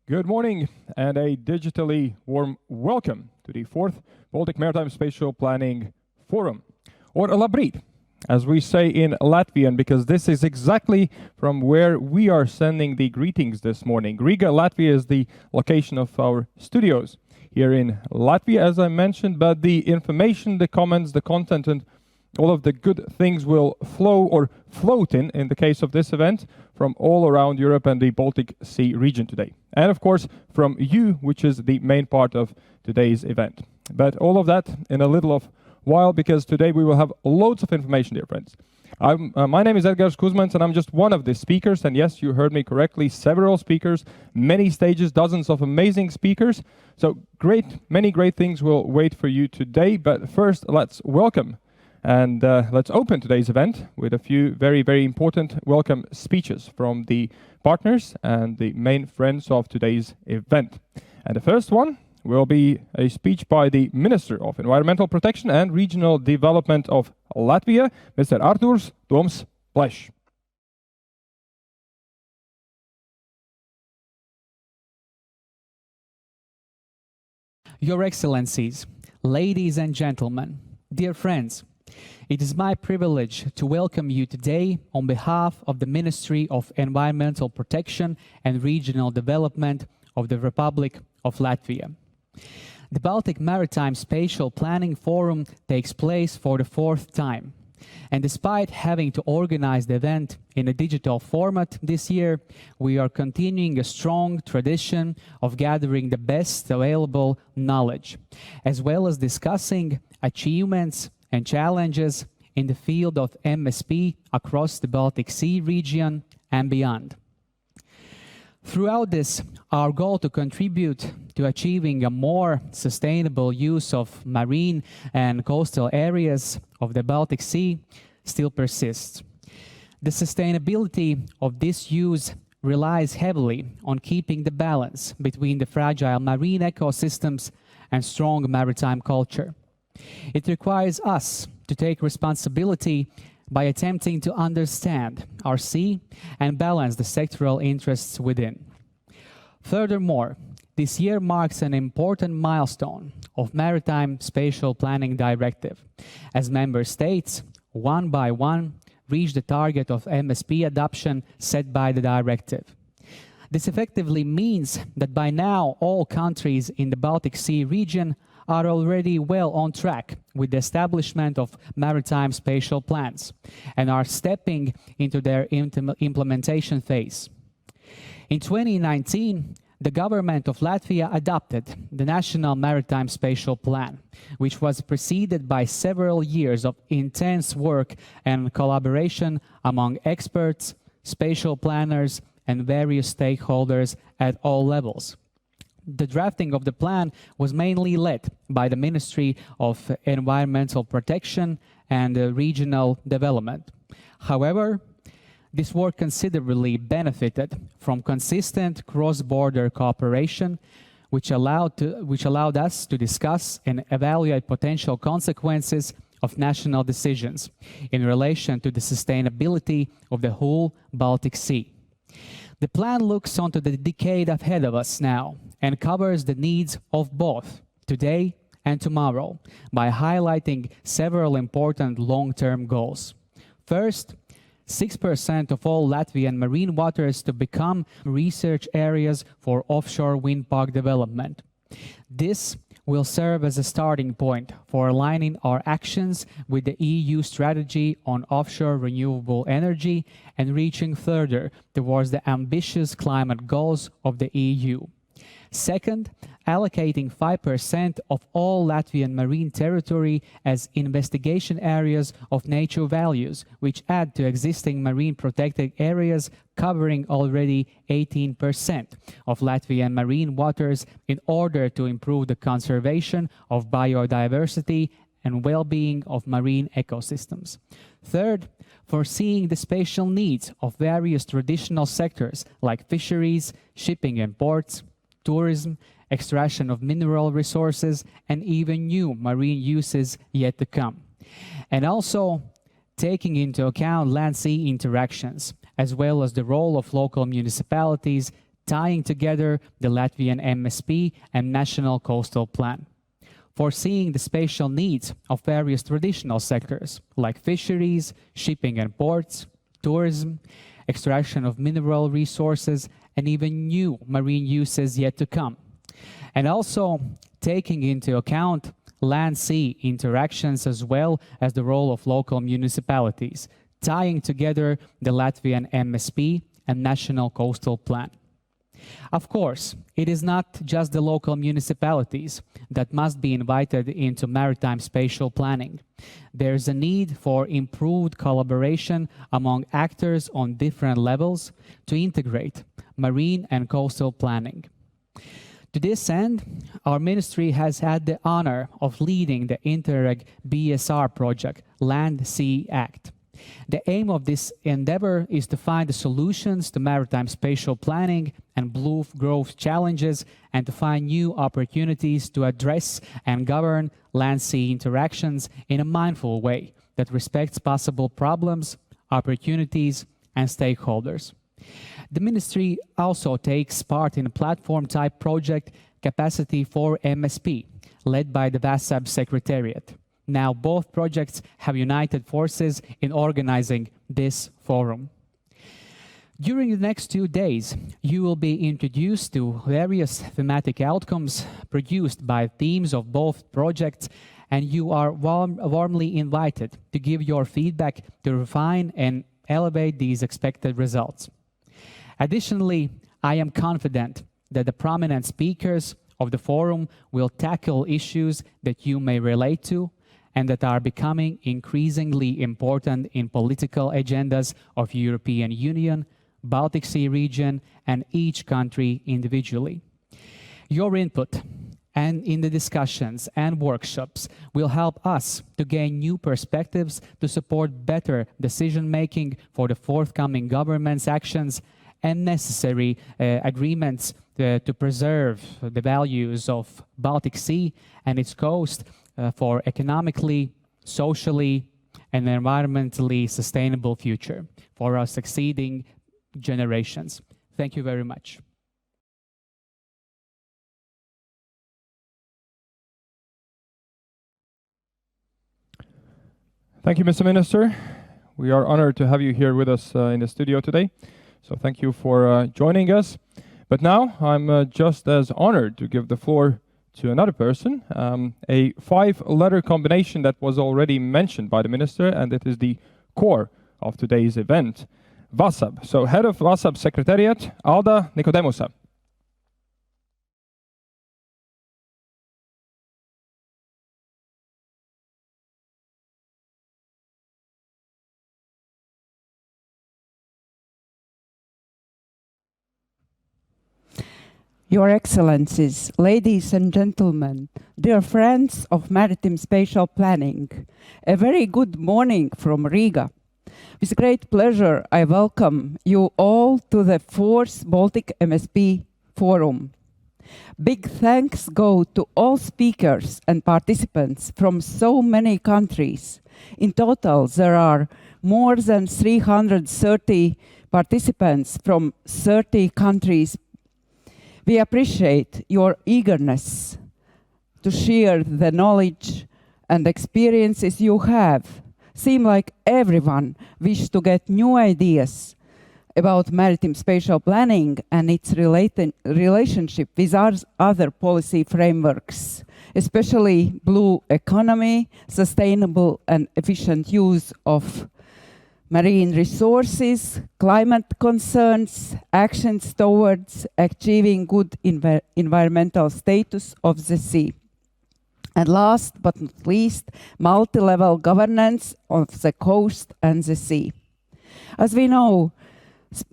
Good morning and a digitally warm welcome to the 4th Baltic Maritime Spatial Planning Forum, or Labrīt, as we say in Latvian, because this is exactly from where we are sending the greetings this morning. Riga, Latvia is the location of our studios here in Latvia, as I mentioned, but the information, the comments, the content, and all of the good things will flow or float in the case of this event, from all around Europe and the Baltic Sea region today. And of course, from you, which is the main part of today's event. But all of that in a little of while, because today we will have loads of information, dear friends. My name is Edgars Kuzmans, and I'm just one of the speakers. And yes, you heard me correctly, several speakers, many stages, dozens of amazing speakers. So many great things will wait for you today. But first, let's welcome and let's open today's event with a few very, very important welcome speeches from the partners and the main friends of today's event. And the first one will be a speech by the Minister of Environmental Protection and Regional Development of Latvia, Mr. Artūrs Plešs. Your Excellencies, ladies and gentlemen, dear friends, it is my privilege to welcome you today on behalf of the Ministry of Environmental Protection and Regional Development of the Republic of Latvia. The Baltic Maritime Spatial Planning Forum takes place for the 4th time. And despite having to organize the event in a digital format this year, we are continuing a strong tradition of gathering the best available knowledge, as well as discussing achievements and challenges in the field of MSP across the Baltic Sea region and beyond. Throughout this, our goal to contribute to achieving a more sustainable use of marine and coastal areas of the Baltic Sea still persists. The sustainability of this use relies heavily on keeping the balance between the fragile marine ecosystems and strong maritime culture. It requires us to take responsibility by attempting to understand our sea and balance the sectoral interests within. Furthermore, this year marks an important milestone of Maritime Spatial Planning Directive, as member states, one by one, reach the target of MSP adoption set by the directive. This effectively means that by now all countries in the Baltic Sea region are already well on track with the establishment of maritime spatial plans and are stepping into their implementation phase. In 2019, the government of Latvia adopted the National Maritime Spatial Plan, which was preceded by several years of intense work and collaboration among experts, spatial planners, and various stakeholders at all levels. The drafting of the plan was mainly led by the Ministry of Environmental Protection and Regional Development. However, this work considerably benefited from consistent cross-border cooperation, which allowed us to discuss and evaluate potential consequences of national decisions in relation to the sustainability of the whole Baltic Sea. The plan looks onto the decade ahead of us now and covers the needs of both today and tomorrow by highlighting several important long-term goals. First, 6% of all Latvian marine waters to become research areas for offshore wind park development. This will serve as a starting point for aligning our actions with the EU strategy on offshore renewable energy and reaching further towards the ambitious climate goals of the EU. Second, allocating 5% of all Latvian marine territory as investigation areas of nature values, which add to existing marine protected areas covering already 18% of Latvian marine waters in order to improve the conservation of biodiversity and well-being of marine ecosystems. Third, foreseeing the spatial needs of various traditional sectors like fisheries, shipping and ports, tourism, extraction of mineral resources, and even new marine uses yet to come. And also taking into account land-sea interactions, as well as the role of local municipalities, tying together the Latvian MSP and National Coastal Plan, foreseeing the spatial needs of various traditional sectors like fisheries, shipping and ports, tourism, extraction of mineral resources, and even new marine uses yet to come. And also taking into account land-sea interactions as well as the role of local municipalities, tying together the Latvian MSP and National Coastal Plan. Of course, it is not just the local municipalities that must be invited into maritime spatial planning. There's a need for improved collaboration among actors on different levels to integrate marine and coastal planning. To this end, our ministry has had the honor of leading the Interreg BSR project, Land-Sea-Act. The aim of this endeavor is to find the solutions to maritime spatial planning and blue growth challenges and to find new opportunities to address and govern land-sea interactions in a mindful way that respects possible problems, opportunities, and stakeholders. The ministry also takes part in a platform-type project, Capacity4MSP, led by the VASAB Secretariat. Now both projects have united forces in organizing this forum. During the next 2 days, you will be introduced to various thematic outcomes produced by teams of both projects, and you are warmly invited to give your feedback to refine and elevate these expected results. Additionally, I am confident that the prominent speakers of the forum will tackle issues that you may relate to and that are becoming increasingly important in political agendas of European Union, Baltic Sea region, and each country individually. Your input and in the discussions and workshops will help us to gain new perspectives to support better decision-making for the forthcoming government's actions and necessary agreements to preserve the values of Baltic Sea and its coast for economically, socially, and environmentally sustainable future for our succeeding generations. Thank you very much. Thank you, Mr. Minister. We are honored to have you here with us in the studio today. So thank you for joining us. But now I'm just as honored to give the floor to another person, a 5-letter combination that was already mentioned by the Minister, and it is the core of today's event, VASAB. So Head of VASAB Secretariat, Alda Nikodemusa. Your Excellencies, ladies and gentlemen, dear friends of Maritime Spatial Planning, a very good morning from Riga. With great pleasure, I welcome you all to the 4th Baltic MSP Forum. Big thanks go to all speakers and participants from so many countries. In total, there are more than 330 participants from 30 countries. We appreciate your eagerness to share the knowledge and experiences you have. Seem like everyone wishes to get new ideas about maritime spatial planning and its relationship with other policy frameworks, especially blue economy, sustainable and efficient use of marine resources, climate concerns, actions towards achieving good environmental status of the sea. And last but not least, multi-level governance of the coast and the sea. As we know,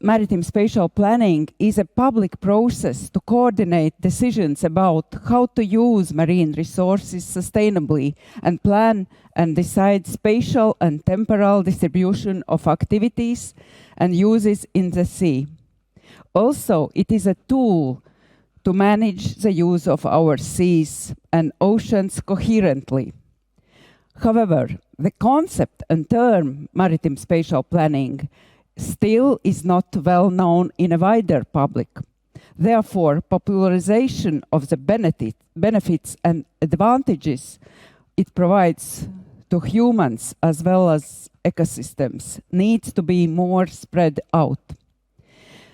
maritime spatial planning is a public process to coordinate decisions about how to use marine resources sustainably and plan and decide spatial and temporal distribution of activities and uses in the sea. Also, it is a tool to manage the use of our seas and oceans coherently. However, the concept and term maritime spatial planning still is not well known in a wider public. Therefore, popularization of the benefits and advantages it provides to humans as well as ecosystems needs to be more spread out.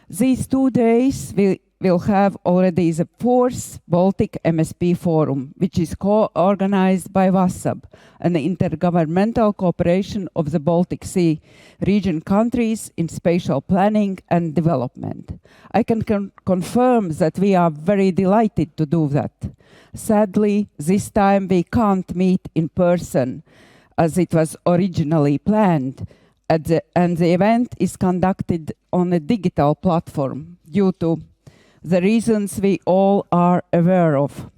These 2 days will have already the 4th Baltic MSP Forum, which is co-organized by VASAB, an intergovernmental cooperation of the Baltic Sea Region countries in spatial planning and development. I can confirm that we are very delighted to do that. Sadly, this time we can't meet in person as it was originally planned, and the event is conducted on a digital platform due to the reasons we all are aware of.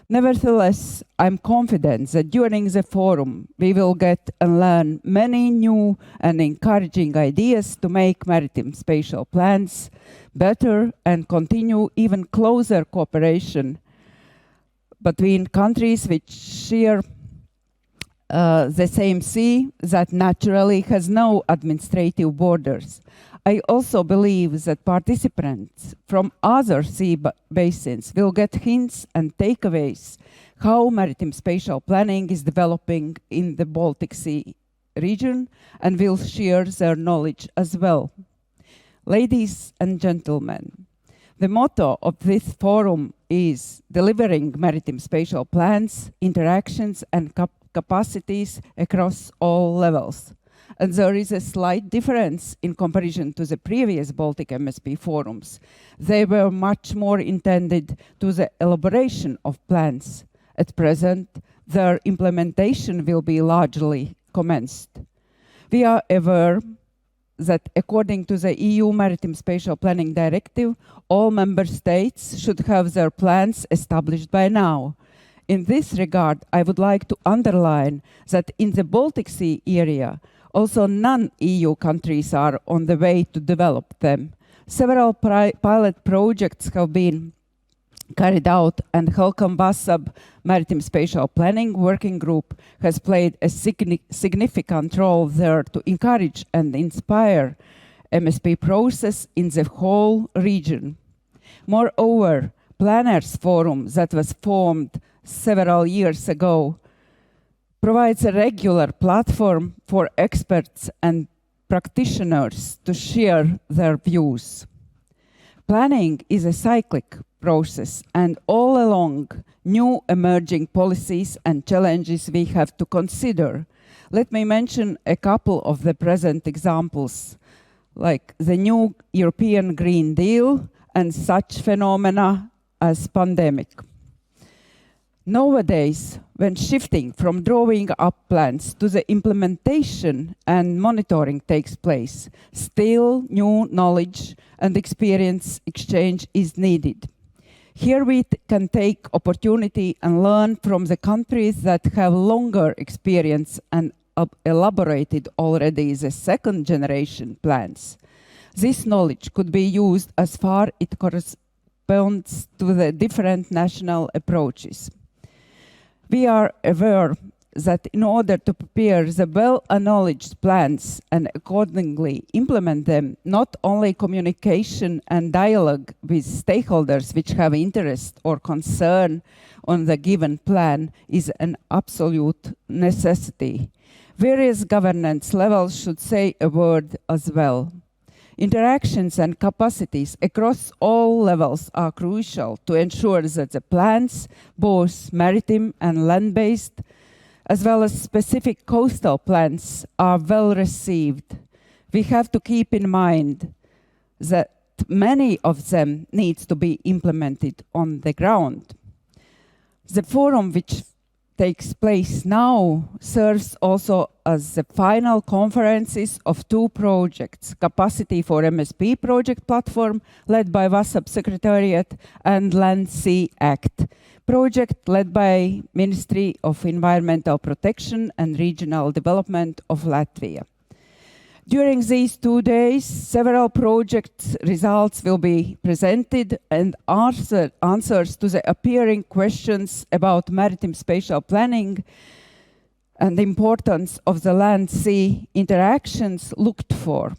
Nevertheless, I'm confident that during the forum we will get and learn many new and encouraging ideas to make maritime spatial plans better and continue even closer cooperation between countries which share the same sea that naturally has no administrative borders. I also believe that participants from other sea basins will get hints and takeaways how maritime spatial planning is developing in the Baltic Sea region and will share their knowledge as well. Ladies and gentlemen, the motto of this forum is delivering maritime spatial plans, interactions and capacities across all levels. And there is a slight difference in comparison to the previous Baltic MSP forums. They were much more intended to the elaboration of plans. At present, their implementation will be largely commenced. We are aware that according to the EU Maritime Spatial Planning Directive, all member states should have their plans established by now. In this regard, I would like to underline that in the Baltic Sea area, also non-EU countries are on the way to develop them. Several pilot projects have been carried out, and Helcom VASAB Maritime Spatial Planning Working Group has played a significant role there to encourage and inspire MSP process in the whole region. Moreover, Planners Forum that was formed several years ago provides a regular platform for experts and practitioners to share their views. Planning is a cyclic process, and all along, new emerging policies and challenges we have to consider. Let me mention a couple of the present examples, like the new European Green Deal and such phenomena as pandemic. Nowadays, when shifting from drawing up plans to the implementation and monitoring takes place, still new knowledge and experience exchange is needed. Here we can take opportunity and learn from the countries that have longer experience and elaborated already the second generation plans. This knowledge could be used as far it corresponds to the different national approaches. We are aware that in order to prepare the well-acknowledged plans and accordingly implement them, not only communication and dialogue with stakeholders which have interest or concern on the given plan is an absolute necessity. Various governance levels should say a word as well. Interactions and capacities across all levels are crucial to ensure that the plans, both maritime and land-based, as well as specific coastal plans, are well received. We have to keep in mind that many of them need to be implemented on the ground. The forum which takes place now serves also as the final conferences of two projects, Capacity4MSP project platform led by VASAB Secretariat and Land-Sea-Act project led by Ministry of Environmental Protection and Regional Development of Latvia. During these 2 days, several project results will be presented and answers to the appearing questions about maritime spatial planning and the importance of the land-sea interactions looked for.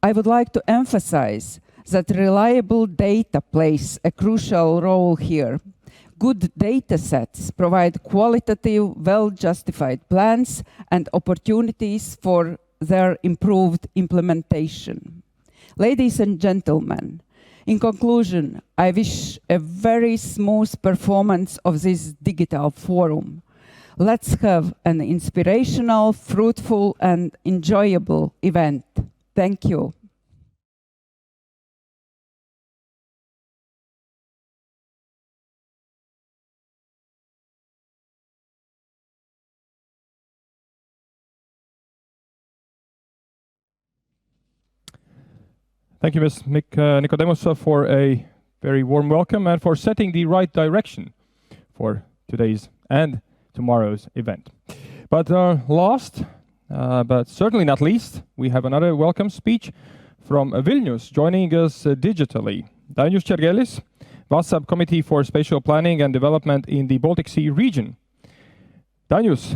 I would like to emphasize that reliable data plays a crucial role here. Good data sets provide qualitative, well-justified plans and opportunities for their improved implementation. Ladies and gentlemen, in conclusion, I wish a very smooth performance of this digital forum. Let's have an inspirational, fruitful, and enjoyable event. Thank you. Thank you, Ms. Nikodemusa, for a very warm welcome and for setting the right direction for today's and tomorrow's event. But last, but certainly not least, we have another welcome speech from Vilnius, joining us digitally. Dainius Čergelis, VASAB Committee for Spatial Planning and Development in the Baltic Sea Region. Dainius,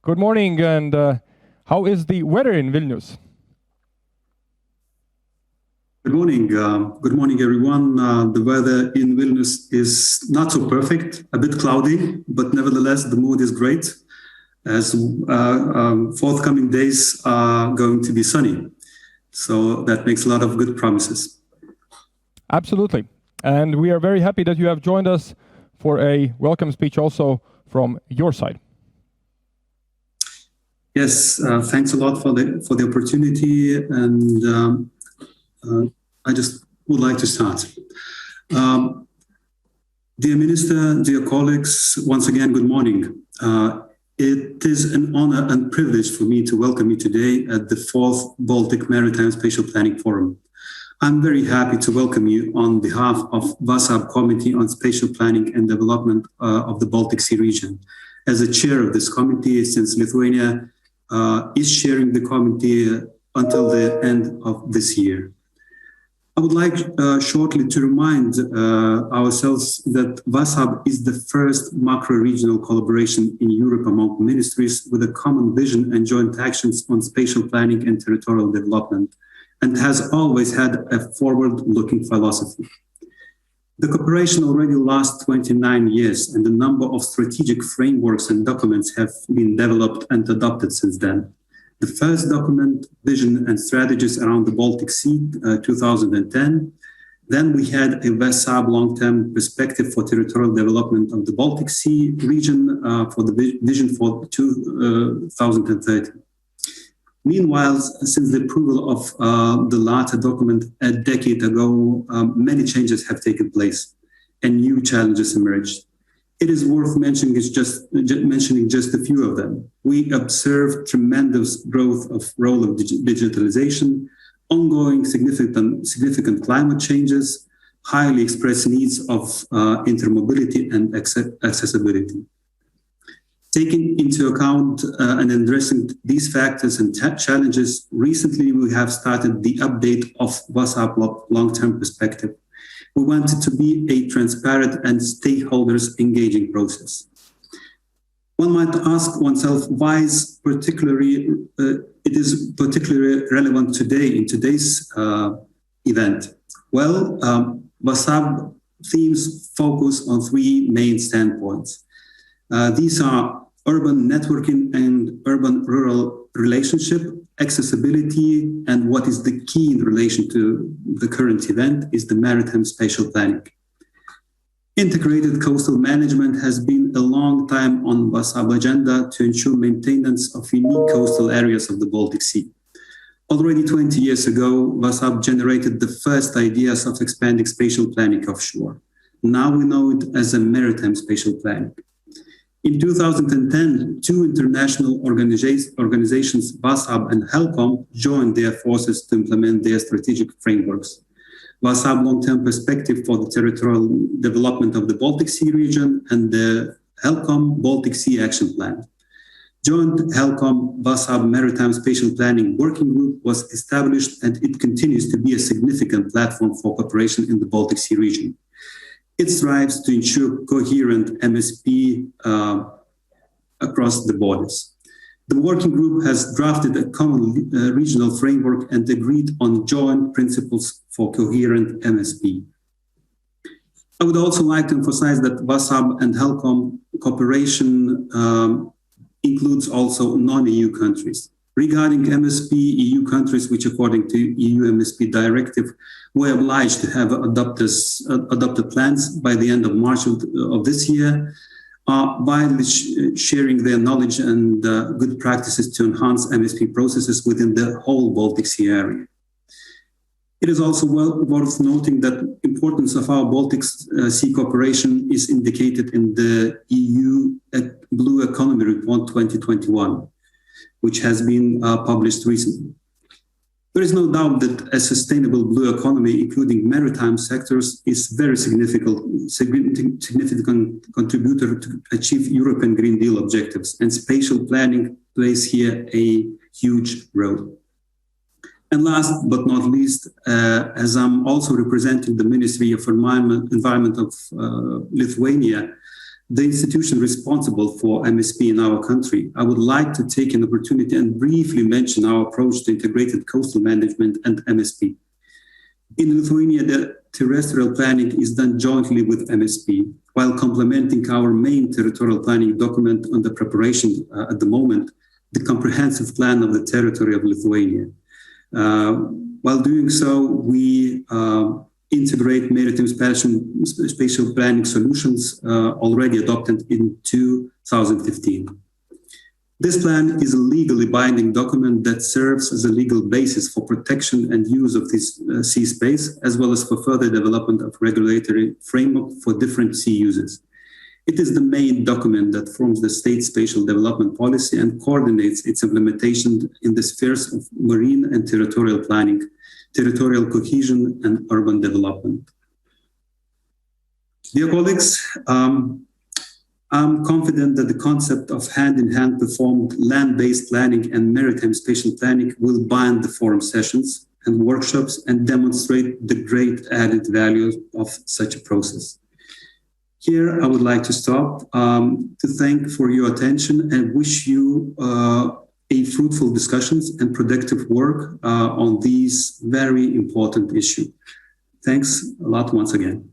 good morning, and how is the weather in Vilnius? Good morning. Good morning, everyone. The weather in Vilnius is not so perfect, a bit cloudy, but nevertheless, the mood is great, as forthcoming days are going to be sunny. So that makes a lot of good promises. Absolutely. And we are very happy that you have joined us for a welcome speech also from your side. Yes, thanks a lot for the opportunity, and I just would like to start. Dear Minister, dear colleagues, once again, good morning. It is an honor and privilege for me to welcome you today at the 4th Baltic Maritime Spatial Planning Forum. I'm very happy to welcome you on behalf of VASAB Committee on Spatial Planning and Development of the Baltic Sea Region. As a chair of this committee, since Lithuania is chairing the committee until the end of this year. I would like shortly to remind ourselves that VASAB is the first macro-regional collaboration in Europe among ministries with a common vision and joint actions on spatial planning and territorial development, and has always had a forward-looking philosophy. The cooperation already lasts 29 years, and a number of strategic frameworks and documents have been developed and adopted since then. The first document, Vision and Strategies around the Baltic Sea, 2010. Then we had a VASAB long-term perspective for territorial development of the Baltic Sea region for the vision for 2030. Meanwhile, since the approval of the latter document a decade ago, many changes have taken place and new challenges emerged. It is worth mentioning just a few of them. We observe tremendous growth of role of digitalization, ongoing significant climate changes, highly expressed needs of intermobility and accessibility. Taking into account and addressing these factors and challenges, recently we have started the update of VASAB long-term perspective. We want it to be a transparent and stakeholders engaging process. One might ask oneself why it is particularly relevant today in today's event. Well, VASAB themes focus on three main standpoints. These are urban networking and urban-rural relationship, accessibility, and what is the key in relation to the current event is the maritime spatial planning. Integrated coastal management has been a long time on VASAB agenda to ensure maintenance of unique coastal areas of the Baltic Sea. Already 20 years ago, VASAB generated the first ideas of expanding spatial planning offshore. Now we know it as a maritime spatial planning. In 2010, two international organizations, VASAB and HELCOM, joined their forces to implement their strategic frameworks. VASAB long-term perspective for the territorial development of the Baltic Sea region and the HELCOM Baltic Sea Action Plan. Joint HELCOM VASAB Maritime Spatial Planning Working Group was established, and it continues to be a significant platform for cooperation in the Baltic Sea region. It strives to ensure coherent MSP across the borders. The working group has drafted a common regional framework and agreed on joint principles for coherent MSP. I would also like to emphasize that VASAB and HELCOM cooperation includes also non-EU countries. Regarding MSP, EU countries, which according to EU MSP directive, were obliged to have adopted plans by the end of March of this year, are widely sharing their knowledge and good practices to enhance MSP processes within the whole Baltic Sea area. It is also worth noting that importance of our Baltic Sea cooperation is indicated in the EU Blue Economy Report 2021, which has been published recently. There is no doubt that a sustainable blue economy, including maritime sectors, is a very significant contributor to achieve European Green Deal objectives, and spatial planning plays here a huge role. And last but not least, as I'm also representing the Ministry of Environment of Lithuania, the institution responsible for MSP in our country, I would like to take an opportunity and briefly mention our approach to integrated coastal management and MSP. In Lithuania, the terrestrial planning is done jointly with MSP, while complementing our main territorial planning document on the preparation at the moment, the comprehensive plan of the territory of Lithuania. While doing so, we integrate maritime spatial planning solutions already adopted in 2015. This plan is a legally binding document that serves as a legal basis for protection and use of this sea space, as well as for further development of regulatory framework for different sea uses. It is the main document that forms the state spatial development policy and coordinates its implementation in the spheres of marine and territorial planning, territorial cohesion, and urban development. Dear colleagues, I'm confident that the concept of hand-in-hand performed land-based planning and maritime spatial planning will bind the forum sessions and workshops and demonstrate the great added value of such a process. Here, I would like to stop to thank for your attention and wish you a fruitful discussions and productive work on these very important issues. Thanks a lot once again.